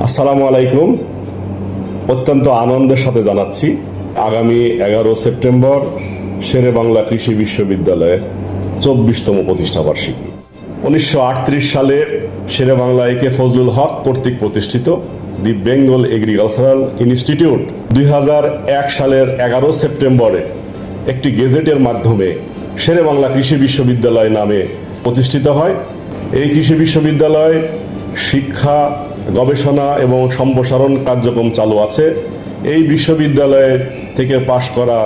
আসসালামু আলাইকুম। অত্যন্ত আনন্দের সাথে জানাচ্ছি আগামী 11 সেপ্টেম্বর শেরে বাংলা কৃষি বিশ্ববিদ্যালয়ে 24তম প্রতিষ্ঠাবার্ষিকী। 1938 সালে শেরে বাংলা একে ফজলুল হক কর্তৃক প্রতিষ্ঠিত দি বেঙ্গল এগ্রিকালচারাল ইনস্টিটিউট 2001 সালের 11 সেপ্টেম্বরে একটি গেজেটের মাধ্যমে শেরে বাংলা কৃষি বিশ্ববিদ্যালয় নামে প্রতিষ্ঠিত হয়। এই কৃষি বিশ্ববিদ্যালয় শিক্ষা, গবেষণা এবং সম্প্রসারণ কার্যক্রম চালু আছে। এই বিশ্ববিদ্যালয়ের থেকে পাশ করা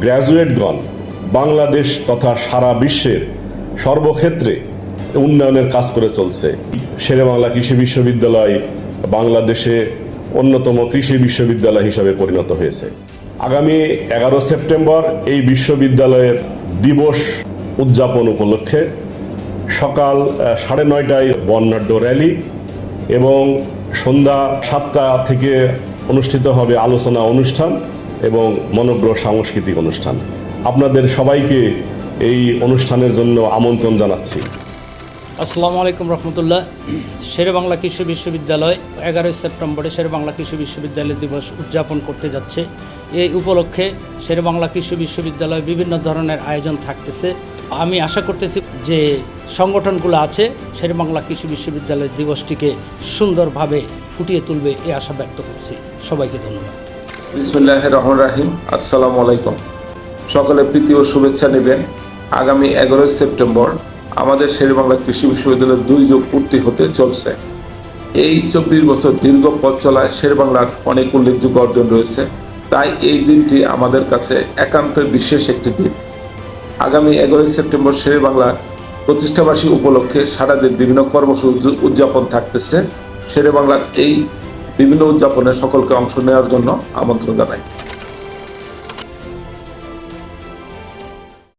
গ্র্যাজুয়েটগণ বাংলাদেশ তথা সারা বিশ্বের সর্বক্ষেত্রে উন্নয়নের কাজ করে চলছে। শেরে বাংলা কৃষি বিশ্ববিদ্যালয় বাংলাদেশে অন্যতম কৃষি বিশ্ববিদ্যালয় হিসাবে পরিণত হয়েছে। আগামী 11 সেপ্টেম্বর এই বিশ্ববিদ্যালয়ের দিবস উদযাপন উপলক্ষে সকাল 9:30টায় বর্ণাঢ্য র্যালি এবং সন্ধ্যা 7টা থেকে অনুষ্ঠিত হবে আলোচনা অনুষ্ঠান এবং মনোগ্র সাংস্কৃতিক অনুষ্ঠান। আপনাদের সবাইকে এই অনুষ্ঠানের জন্য আমন্ত্রণ জানাচ্ছি। আসসালামু আলাইকুম রহমতুল্লাহ। শেরে বাংলা কৃষি বিশ্ববিদ্যালয় 11 সেপ্টেম্বরে শেরে বাংলা কৃষি বিশ্ববিদ্যালয় দিবস উদযাপন করতে যাচ্ছে। এই উপলক্ষে শেরে বাংলা কৃষি বিশ্ববিদ্যালয়ে বিভিন্ন ধরনের আয়োজন থাকতেছে। আমি আশা করতেছি যে সংগঠনগুলো আছে শেরে বাংলা কৃষি বিশ্ববিদ্যালয় দিবসটিকে সুন্দরভাবে ফুটিয়ে তুলবে এই আশা ব্যক্ত করছি। সবাইকে ধন্যবাদ। বিসমিল্লাহির রহমানির রহিম। আসসালামু আলাইকুম। সকলে প্রীতি ও শুভেচ্ছা নেবেন। আগামী 11 সেপ্টেম্বর আমাদের শেরে বাংলা কৃষি বিশ্ববিদ্যালয়ের 2 যুগ পূর্তি হতে চলছে। এই 24 বছর দীর্ঘ পথ চলায় শেরে বাংলার অনেক উল্লেখযোগ্য অর্জন রয়েছে। তাই এই দিনটি আমাদের কাছে একান্ত বিশেষ একটি দিন। আগামী 11 সেপ্টেম্বর শেরে বাংলা প্রতিষ্ঠাবার্ষিকী উপলক্ষে সারা দেশ বিভিন্ন কর্মসূচি উদযাপন থাকতেছে। শেরে বাংলার এই বিভিন্ন উদযাপনে সকলকে অংশ নেওয়ার জন্য আমন্ত্রণ জানাই।